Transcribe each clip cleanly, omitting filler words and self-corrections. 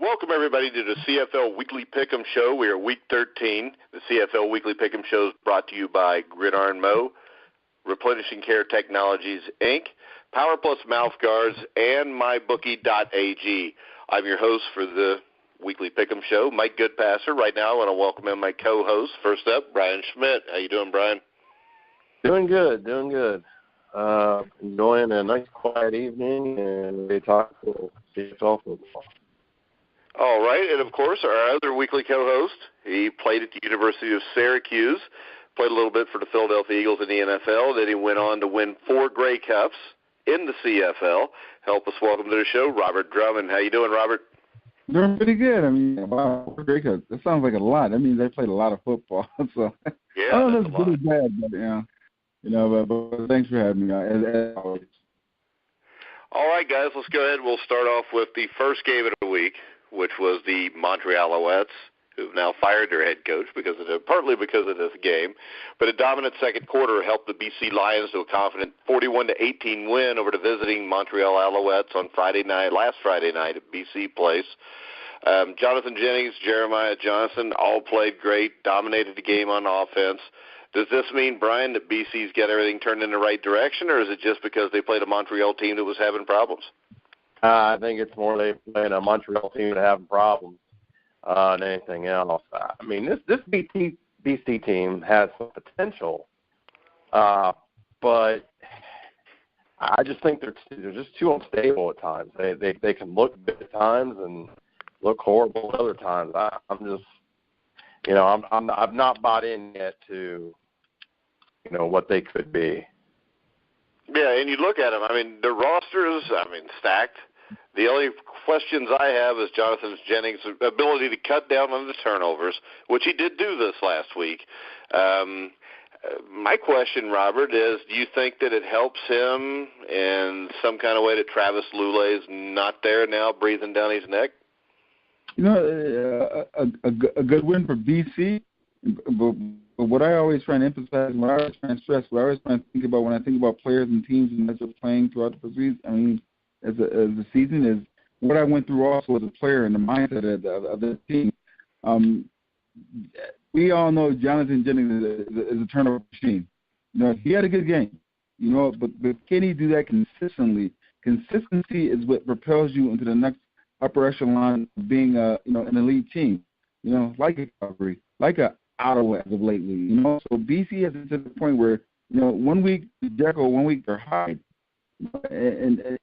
Welcome, everybody, to the CFL Weekly Pick'em Show. We are Week 13. The CFL Weekly Pick'em Show is brought to you by Gridiron Mow, Replenishing Care Technologies, Inc., Power Plus Mouth Guards, and MyBookie.ag. I'm your host for the Weekly Pick'em Show, Mike Goodpaster. Right now, I want to welcome in my co-host. First up, Brian Schmidt. How you doing, Brian? Doing good. Enjoying a nice, quiet evening, and we talk CFL football. All right, and of course, our other weekly co-host, he played at the University of Syracuse, played a little bit for the Philadelphia Eagles in the NFL, then he went on to win 4 Grey Cups in the CFL. Help us welcome to the show, Robert Drummond. How you doing, Robert? Doing pretty good. I mean, wow, 4 Grey Cups. That sounds like a lot. That means they played a lot of football. So yeah, I don't know if it's really bad, but but thanks for having me, as always. All right, guys, let's go ahead. We'll start off with the first game of the week, which was the Montreal Alouettes, who've now fired their head coach partly because of this game. But a dominant second quarter helped the BC Lions to a confident 41-18 win over the visiting Montreal Alouettes on last Friday night at BC Place. Jonathan Jennings, Jeremiah Johnson all played great, dominated the game on offense. Does this mean, Brian, that BC's got everything turned in the right direction, or is it just because they played a Montreal team that was having problems? I think it's more they playing a Montreal team that having problems than anything else. I mean, this BC team has some potential, but I just think they're just too unstable at times. They can look good at times and look horrible at other times. I'm just, I've not bought in yet to, what they could be. Yeah, and you look at them. I mean, their rosters, stacked. The only questions I have is Jonathan Jennings' ability to cut down on the turnovers, which he did do this last week. My question, Robert, is do you think that it helps him in some kind of way that Travis Lulay's not there now breathing down his neck? A good win for BC, but what I always try and emphasize, what I always try and stress, what I always try and think about when I think about players and teams and as they're playing throughout the season, as a season, is what I went through also as a player and the mindset of the team. We all know Jonathan Jennings is a turnover machine. He had a good game, but can he do that consistently? Consistency is what propels you into the next upper echelon of being an elite team, like a Calgary, like a Ottawa as of lately, So BC has to the point where, 1 week Jekyll, 1 week they're Hyde. And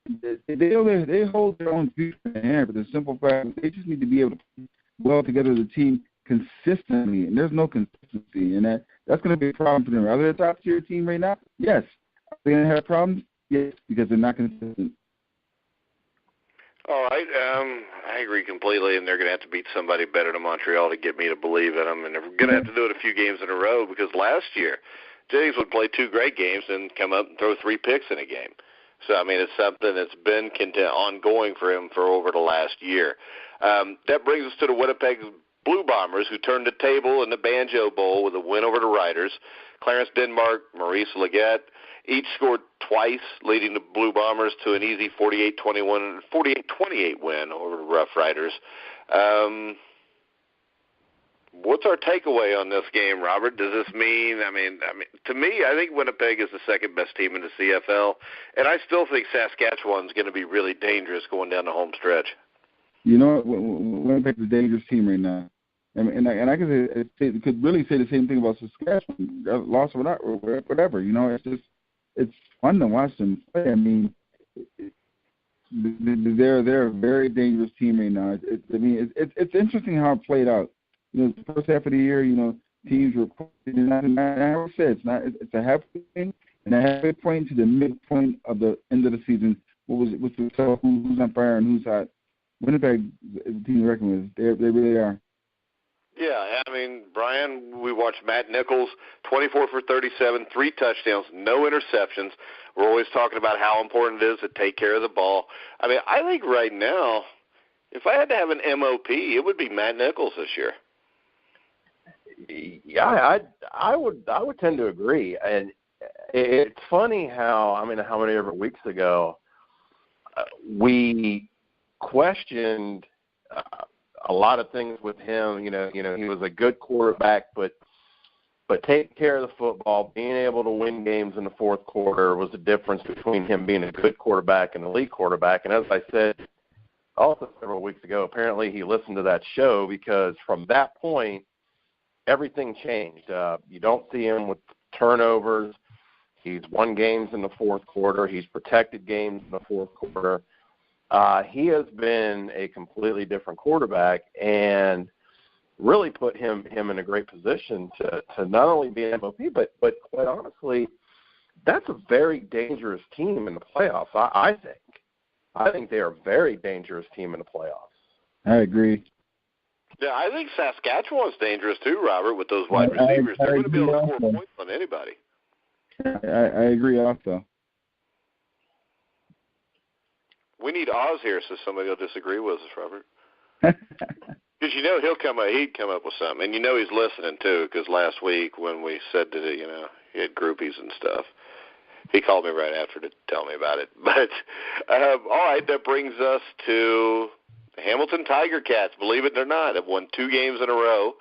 they hold their own future in hand, but the simple fact they just need to be able to put well together as a team consistently, and there's no consistency, and that's going to be a problem for them. Are they a top-tier team right now? Yes. Are they going to have problems? Yes, because they're not consistent. All right, I agree completely, and they're going to have to beat somebody better than Montreal to get me to believe in them, and they're going to have to do it a few games in a row because last year Jennings would play 2 great games and come up and throw 3 picks in a game. So, it's something that's been ongoing for him for over the last year. That brings us to the Winnipeg Blue Bombers, who turned the table in the Banjo Bowl with a win over the Riders. Clarence Denmark, Maurice Leggett, each scored twice, leading the Blue Bombers to an easy 48-28 win over the Rough Riders. What's our takeaway on this game, Robert? Does this mean, to me, I think Winnipeg is the second best team in the CFL, and I still think Saskatchewan's going to be really dangerous going down the home stretch. Winnipeg's a dangerous team right now. And I could really say the same thing about Saskatchewan, lost or not, or whatever. It's fun to watch them play. They're a very dangerous team right now. It's interesting how it played out. The first half of the year, teams were. And I always said it's a halfway thing, and a halfway point to the midpoint of the end of the season. Who's on fire and who's hot. Winnipeg is a team to reckon with. They really are. Yeah, Brian, we watched Matt Nichols, 24 for 37, 3 touchdowns, no interceptions. We're always talking about how important it is to take care of the ball. I think right now, if I had to have an MOP, it would be Matt Nichols this year. Yeah, I would tend to agree, and it's funny how how many ever weeks ago we questioned a lot of things with him. He was a good quarterback, but taking care of the football, being able to win games in the fourth quarter was the difference between him being a good quarterback and an elite quarterback. And as I said also several weeks ago, apparently he listened to that show, because from that point, everything changed. You don't see him with turnovers. He's won games in the fourth quarter. He's protected games in the fourth quarter. He has been a completely different quarterback, and really put him in a great position to not only be an MVP, but quite honestly, that's a very dangerous team in the playoffs, I think. I think they are a very dangerous team in the playoffs. I agree. Yeah, I think Saskatchewan's dangerous too, Robert, with those wide receivers. They're going to be able to score points on anybody. I agree also. We need Oz here so somebody will disagree with us, Robert. Because he'd come up with something, and he's listening too. Because last week when we said that he had groupies and stuff, he called me right after to tell me about it. But all right, that brings us to the Hamilton Tiger Cats. Believe it or not, have won 2 games in a row.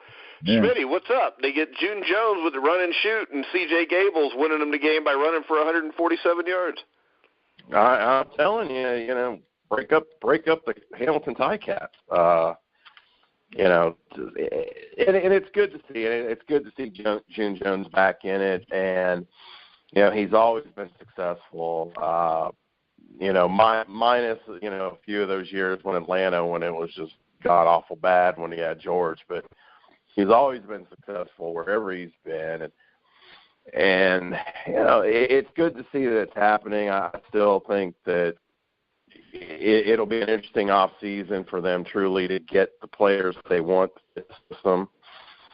Yeah. Schmidt, what's up? They get June Jones with the run and shoot, and C.J. Gables winning them the game by running for 147 yards. I'm telling you, break up the Hamilton Ticats. And it's good to see it. It's good to see June Jones back in it, and he's always been successful. Minus a few of those years when it was just god awful bad when he had George, but he's always been successful wherever he's been, and it's good to see that it's happening. I still think that it'll be an interesting off season for them truly to get the players they want to fit the system,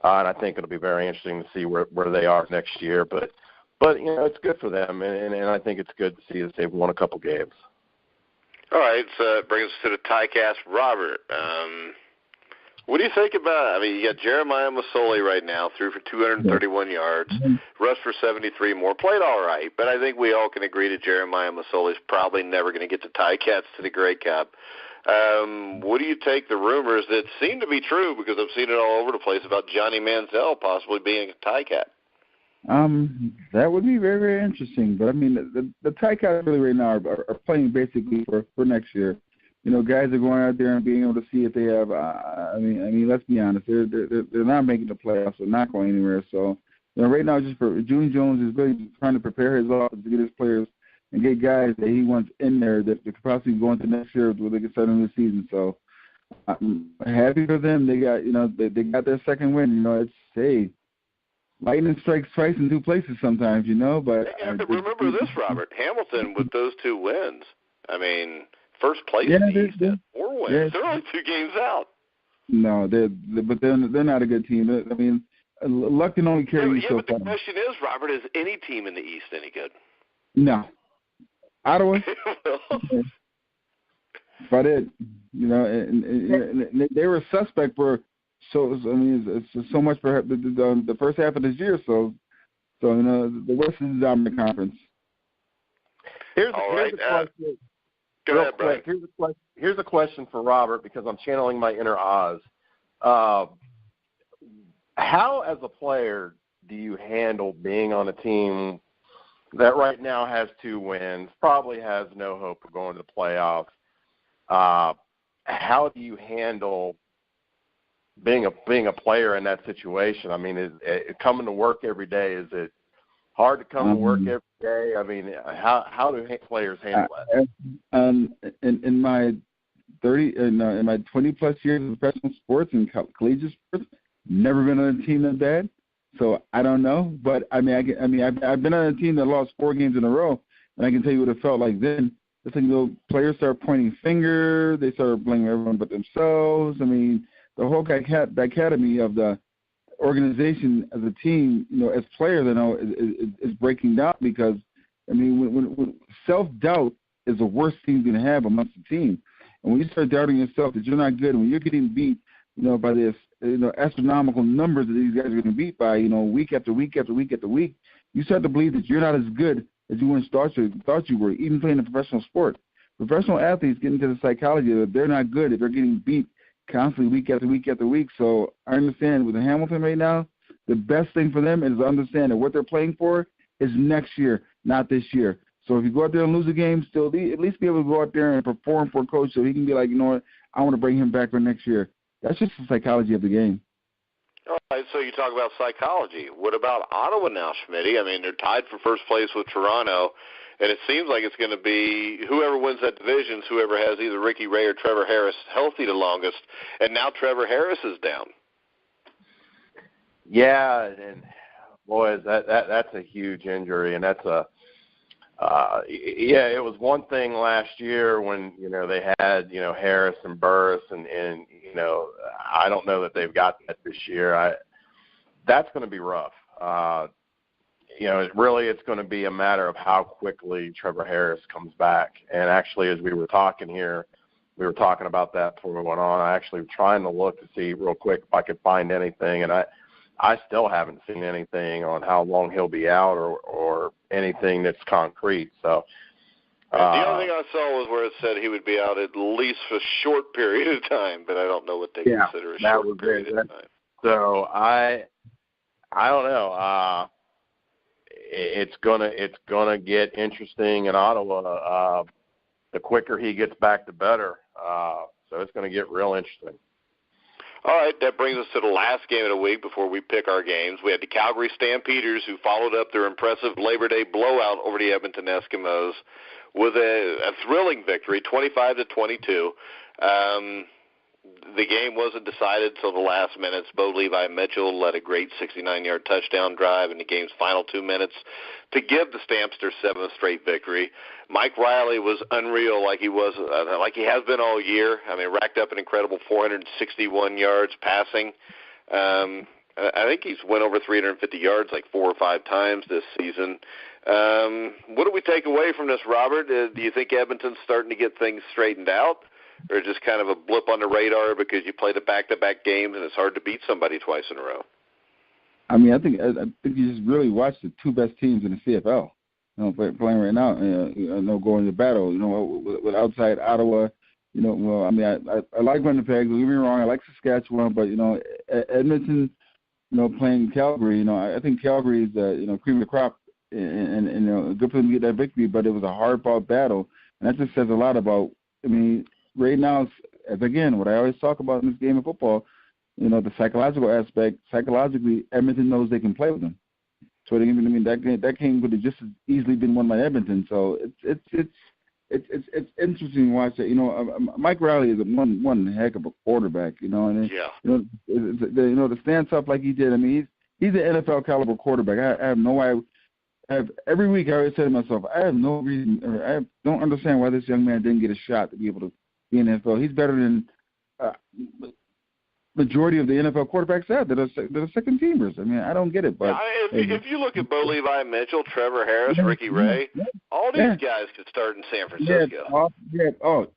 and I think it'll be very interesting to see where they are next year. But it's good for them, and I think it's good to see that they've won a couple games. All right, so it brings us to the Ticats. Robert, what do you think about? You got Jeremiah Masoli right now, threw for 231 yards, rushed for 73 more, played all right, but I think we all can agree that Jeremiah Masoli's probably never going to get the Ticats to the Grey Cup. What do you take the rumors that seem to be true, because I've seen it all over the place, about Johnny Manziel possibly being a Ticat? That would be very, very interesting. But the Ticats really right now are playing basically for next year. Guys are going out there and being able to see if they have. Let's be honest, they're not making the playoffs. They're not going anywhere. So, right now, just for June Jones is really trying to prepare his offense to get his players and get guys that he wants in there that could possibly go into next year where they can start in the season. So, I'm happy for them. They got they got their second win. It's lightning strikes twice in 2 places sometimes. But you have to remember this, Robert. Hamilton with those 2 wins. First place in the East has 4 wins. Yeah. They're only 2 games out. No, they're not a good team. Luck can only carry you so far. But the question is, Robert, is any team in the East any good? No. Ottawa. But and they were a suspect for it's so much for the first half of this year. So the West is the dominant conference. Here's a question. Go ahead, Brian. Here's a question for Robert, because I'm channeling my inner Oz. How, as a player, do you handle being on a team that right now has 2 wins, probably has no hope of going to the playoffs? How do you handle being a player in that situation? Is coming to work every day, is it hard to come to work every day? How do players handle that? In my 20+ years of professional sports and collegiate sports, never been on a team that bad. So I don't know, but I've been on a team that lost 4 games in a row, and I can tell you what it felt like then. It's like players start pointing finger, they start blaming everyone but themselves. The whole dichotomy of the organization as a team, as players, is breaking down, because when self-doubt is the worst thing you can have amongst the team. And when you start doubting yourself that you're not good, and when you're getting beat, by this, astronomical numbers that these guys are getting beat by, week after week after week after week, you start to believe that you're not as good as you once thought you were, even playing a professional sport. Professional athletes get into the psychology that they're not good if they're getting beat constantly week after week after week. So I understand with the Hamilton right now, the best thing for them is to understand that what they're playing for is next year, not this year. So if you go out there and lose a game, still at least be able to go out there and perform for a coach so he can be like, you know what, I want to bring him back for next year. That's just the psychology of the game. All right, so you talk about psychology. What about Ottawa now, Schmidt? I mean, they're tied for first place with Toronto, and it seems like it's going to be whoever wins that division, whoever has either Ricky Ray or Trevor Harris healthy the longest, and now Trevor Harris is down. Yeah, and boys, that's a huge injury, and that's it was one thing last year when, they had, Harris and Burris and I don't know that they've got that this year. That's going to be rough. It's going to be a matter of how quickly Trevor Harris comes back. And actually, as we were talking here, we were talking about that before we went on. I actually was trying to look to see real quick if I could find anything, and I still haven't seen anything on how long he'll be out or anything that's concrete. So the only thing I saw was where it said he would be out at least for a short period of time, but I don't know what they consider a short period of time. So I don't know. It's gonna get interesting in Ottawa. The quicker he gets back, the better. So it's going to get real interesting. All right, that brings us to the last game of the week before we pick our games. We had the Calgary Stampeders, who followed up their impressive Labor Day blowout over the Edmonton Eskimos with a thrilling victory, 25-22. The game wasn't decided until the last minutes. Bo Levi Mitchell led a great 69-yard touchdown drive in the game's final 2 minutes to give the Stamps their seventh straight victory. Mike Riley was unreal, like he has been all year. I mean, racked up an incredible 461 yards passing. I think he's went over 350 yards like 4 or 5 times this season. What do we take away from this, Robert? Do you think Edmonton's starting to get things straightened out? Or just kind of a blip on the radar because you play the back-to-back games and it's hard to beat somebody twice in a row? I mean, I think you just really watch the two best teams in the CFL. Playing right now, going to battle. With outside Ottawa. I like Winnipeg. Don't get me wrong. I like Saskatchewan, but Edmonton. Playing Calgary. I think Calgary is cream of the crop, and good for them to get that victory. But it was a hard-fought battle, and that just says a lot about. I mean. Right now, as again, what I always talk about in this game of football, the psychological aspect. Psychologically, Edmonton knows they can play with them. So that game could have just as easily been won by Edmonton. So it's interesting to watch that. Mike Riley is one heck of a quarterback. To stand up like he did. I mean, he's an NFL caliber quarterback. I have no idea. Every week I always say to myself, I have no reason. I don't understand why this young man didn't get a shot to be able to. The NFL. He's better than majority of the NFL quarterbacks that are second teamers. I mean, I don't get it. But if you look at Bo Levi Mitchell, Trevor Harris, Ricky Ray, all these guys could start in San Francisco.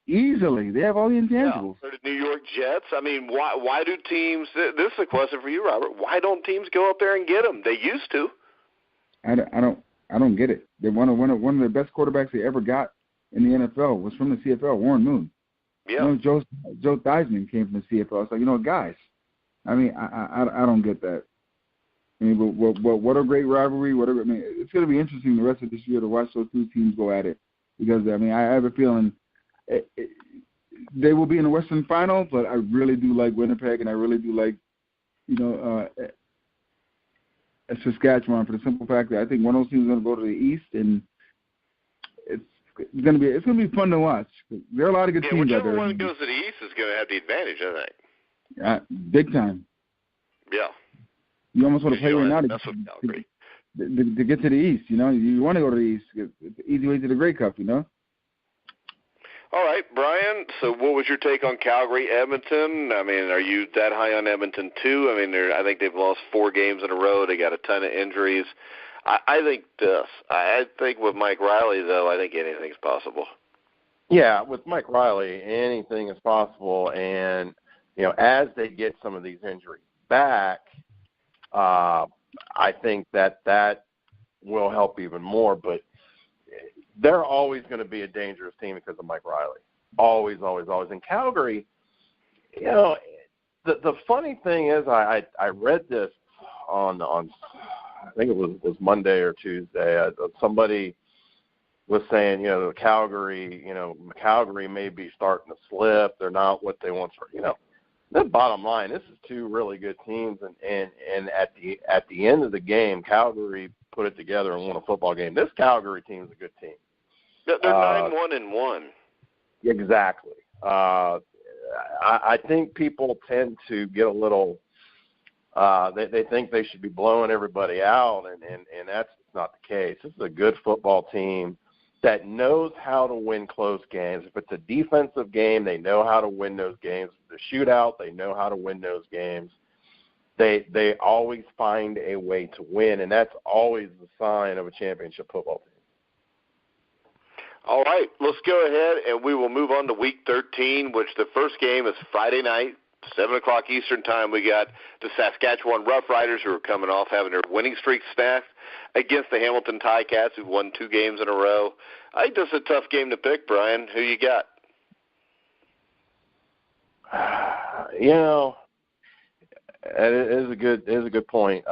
Easily. They have all the intangibles. Yeah. The New York Jets. I mean, why do teams? This is a question for you, Robert. Why don't teams go up there and get them? They used to. I don't get it. They one of the best quarterbacks they ever got in the NFL was from the CFL, Warren Moon. Yeah. Joe Theismann came from the CFL. It's like, guys, I mean, I don't get that. I mean, what a great rivalry. It's going to be interesting the rest of this year to watch those two teams go at it because, I mean, I have a feeling they will be in the Western Final, but I really do like Winnipeg and I really do like, Saskatchewan for the simple fact that I think one of those teams is going to go to the East and it's gonna be fun to watch. There are a lot of good teams out there. Whichever one goes to the East is going to have the advantage, I think. Big time. Yeah. You almost want to play right now to get to the East. You want to go to the East. It's the easy way to the Grey Cup. All right, Brian. So, what was your take on Calgary, Edmonton? I mean, are you that high on Edmonton too? I mean, I think they've lost 4 games in a row. They got a ton of injuries. I think with Mike Riley, though, I think anything's possible. Yeah, with Mike Riley, anything is possible. And, as they get some of these injuries back, I think that will help even more. But they're always going to be a dangerous team because of Mike Riley. Always, always, always. And Calgary, You know, the funny thing is, I read this on I think it was Monday or Tuesday. Somebody was saying, you know, Calgary may be starting to slip. They're not what they once were. You know, the bottom line, this is two really good teams, and at the end of the game, Calgary put it together and won a football game. This Calgary team is a good team. They're 9-1-1. Exactly. I think people tend to get a little. They think they should be blowing everybody out, and that's not the case. This is a good football team that knows how to win close games. If it's a defensive game, they know how to win those games. The shootout, they know how to win those games. They always find a way to win, and that's always the sign of a championship football team. All right, let's go ahead, and we will move on to Week 13, which the first game is Friday night, 7 o'clock Eastern Time. We got the Saskatchewan Roughriders, who are coming off having their winning streak snapped, against the Hamilton Ticats, who've won 2 games in a row. I think this is a tough game to pick, Brian. Who you got? You know, it is a good point.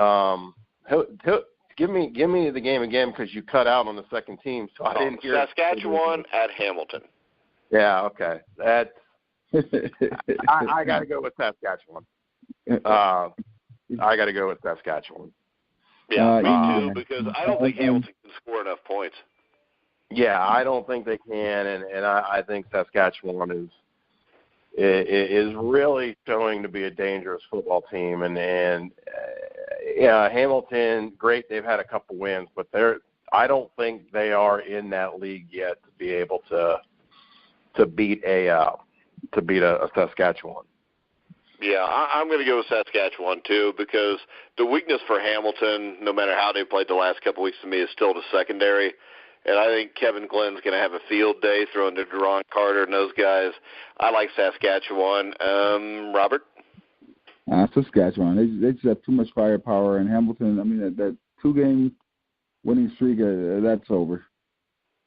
Give me the game again, because you cut out on the second team, so I didn't hear. Saskatchewan at Hamilton. Yeah, okay. That's I got to go with Saskatchewan. I got to go with Saskatchewan. Yeah, me too, because I don't think Hamilton can score enough points. Yeah, I don't think they can, and I think Saskatchewan is really showing to be a dangerous football team, and yeah, Hamilton, great, they've had a couple wins, but I don't think they are in that league yet to be able to beat a Saskatchewan. Yeah, I'm going to go with Saskatchewan too, because the weakness for Hamilton, no matter how they played the last couple weeks to me, is still the secondary. And I think Kevin Glenn's going to have a field day throwing to Drummond, Carter, and those guys. I like Saskatchewan. Robert? Saskatchewan. They just have too much firepower. And Hamilton, I mean, that 2-game winning streak, that's over.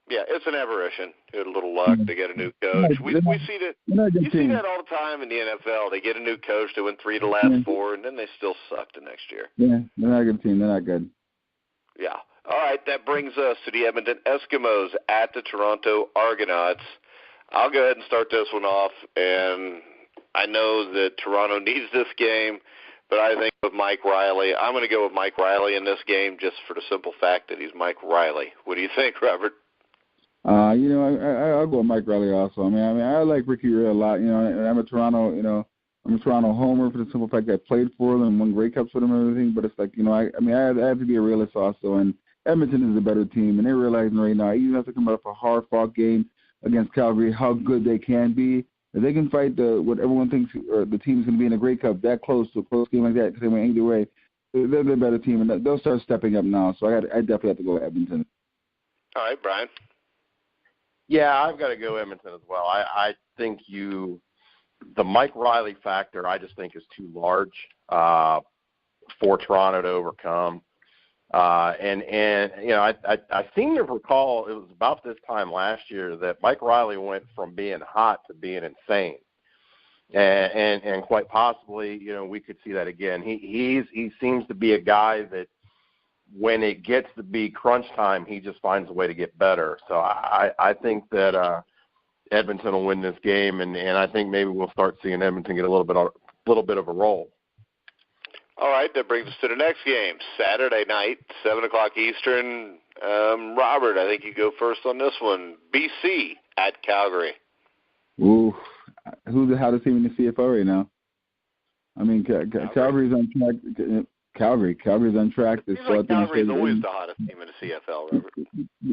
Yeah, it's an aberration. They had a little luck. They get a new coach. We see that. You see that all the time in the NFL. They get a new coach. They win 3 of the last 4, and then they still suck the next year. Yeah, they're not a good team. They're not good. Yeah. All right, that brings us to the Edmonton Eskimos at the Toronto Argonauts. I'll go ahead and start this one off, and I know that Toronto needs this game, but I think with Mike Riley, I'm going to go with Mike Riley in this game just for the simple fact that he's Mike Riley. What do you think, Robert? I'll go with Mike Riley also. I mean, I like Ricky Ray a lot. And I'm a Toronto homer for the simple fact that I played for them, won Grey Cups for them and everything. But it's like, I have to be a realist also. And Edmonton is a better team, and they're realizing right now, even if they come up a hard-fought game against Calgary, how good they can be. If they can fight what everyone thinks the team's going to be in a Grey Cup that close to a close game like that, because they went either way, they're the better team, and they'll start stepping up now. So I definitely have to go with Edmonton. All right, Brian. Yeah, I've got to go Edmonton as well. I think the Mike Riley factor, I just think is too large for Toronto to overcome. I seem to recall it was about this time last year that Mike Riley went from being hot to being insane, and quite possibly, we could see that again. He seems to be a guy that when it gets to be crunch time, he just finds a way to get better. So I think that Edmonton will win this game, and I think maybe we'll start seeing Edmonton get a little bit of a roll. All right, that brings us to the next game, Saturday night, 7 o'clock Eastern. Robert, I think you go first on this one. BC at Calgary. Ooh, who's the hottest team in the CFL right now? I mean, Calgary's on track. Calgary's on track. Calgary's always the hottest team in the CFL, Robert.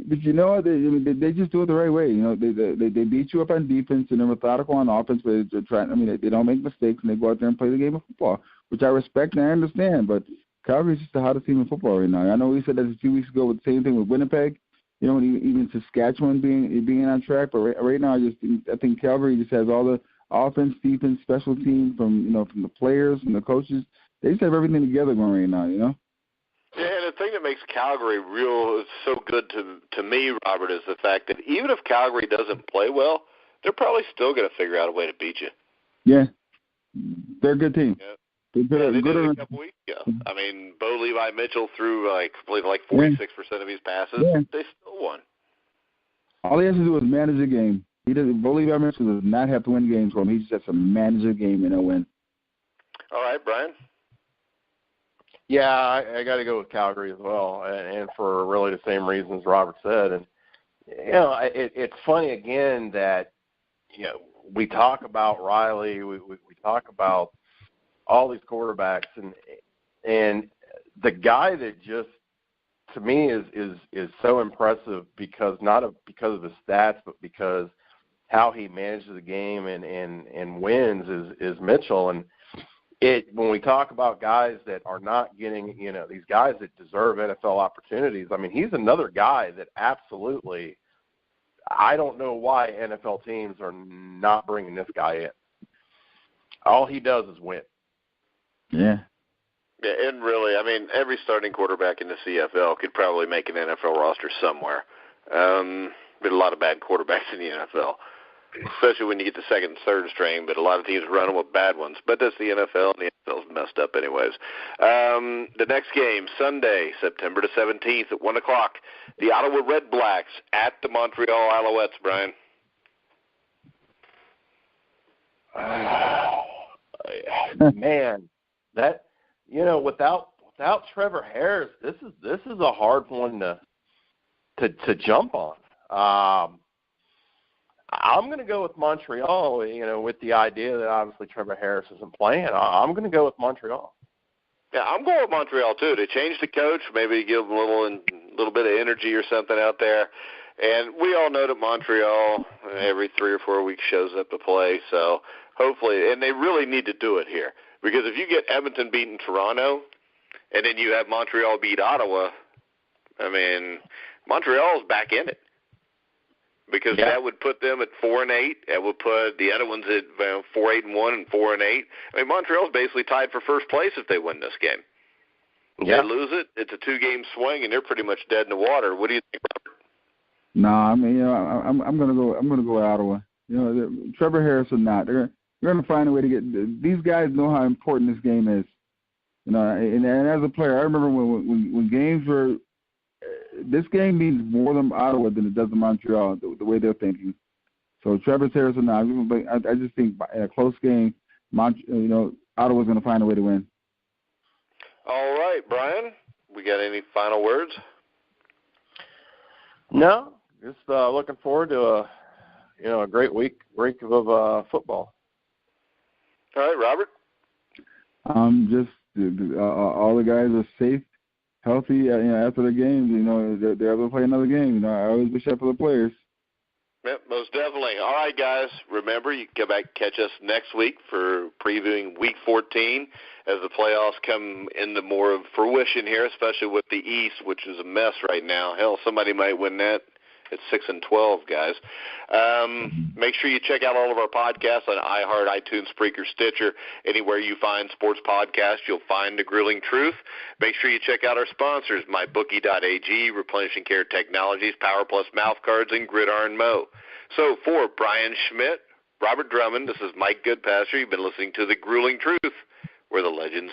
But you know what? They just do it the right way. They beat you up on defense and they're methodical on offense, but they're trying. I mean, they don't make mistakes and they go out there and play the game of football, which I respect and I understand. But Calgary's just the hottest team in football right now. I know we said that a few weeks ago with the same thing with Winnipeg. Even Saskatchewan being on track. But right now, I think Calgary just has all the offense, defense, special teams from the players and the coaches. They just have everything together going right now, Yeah, and the thing that makes Calgary so good to me, Robert, is the fact that even if Calgary doesn't play well, they're probably still going to figure out a way to beat you. Yeah, They're a good team. Yeah. They did it a couple weeks ago. I mean, Bo Levi Mitchell threw like 46% of his passes. Yeah. They still won. All he has to do is manage the game. Bo Levi Mitchell does not have to win games for him. He just has to manage the game and he'll win. All right, Brian. Yeah, I got to go with Calgary as well, and for really the same reasons Robert said. And it's funny again that we talk about Riley, we talk about all these quarterbacks, and the guy that just to me is so impressive because because of his stats, but because how he manages the game and wins is Mitchell. And when we talk about guys that are not getting, these guys that deserve NFL opportunities, I mean, he's another guy that absolutely, I don't know why NFL teams are not bringing this guy in. All he does is win. Yeah. Yeah, and really, I mean, every starting quarterback in the CFL could probably make an NFL roster somewhere. But a lot of bad quarterbacks in the NFL, especially when you get the second and third string, but a lot of teams run them with bad ones. But that's the NFL, and the NFL's messed up anyways. The next game, Sunday, September the 17th at 1 o'clock, the Ottawa Red Blacks at the Montreal Alouettes, Brian. Man, that without Trevor Harris, this is a hard one to jump on. I'm going to go with Montreal, with the idea that obviously Trevor Harris isn't playing. I'm going to go with Montreal. Yeah, I'm going with Montreal too. They changed the coach, maybe give them a little bit of energy or something out there. And we all know that Montreal every 3 or 4 weeks shows up to play. So hopefully, and they really need to do it here, because if you get Edmonton beating Toronto, and then you have Montreal beat Ottawa, I mean, Montreal's back in it. Because that would put them at 4-8. That would put the other ones at 4-8-1 and 4-8. I mean, Montreal's basically tied for first place if they win this game. Yeah. They lose it, it's a 2-game swing, and they're pretty much dead in the water. What do you think, Robert? No, I mean, I'm gonna go with Ottawa. Trevor Harris or not, they're gonna find a way to get. These guys know how important this game is. And as a player, I remember when games were. This game means more than Ottawa than it does in Montreal, the way they're thinking. So Trevor Harris or not, I just think in a close game, Ottawa's going to find a way to win. All right, Brian, we got any final words? No, just looking forward to a great week of football. All right, Robert. Just all the guys are safe. Healthy, after the games, they're able to play another game. I always wish that for the players. Yep, most definitely. All right, guys, remember, you can come back and catch us next week for previewing Week 14 as the playoffs come into more of fruition here, especially with the East, which is a mess right now. Hell, somebody might win that. It's 6-12, guys. Make sure you check out all of our podcasts on iHeart, iTunes, Spreaker, Stitcher. Anywhere you find sports podcasts, you'll find The Grueling Truth. Make sure you check out our sponsors, MyBookie.ag, Replenishing Care Technologies, Power Plus Mouth Cards, and Gridiron Mo. So for Brian Schmidt, Robert Drummond, this is Mike Goodpaster. You've been listening to The Grueling Truth, where the legends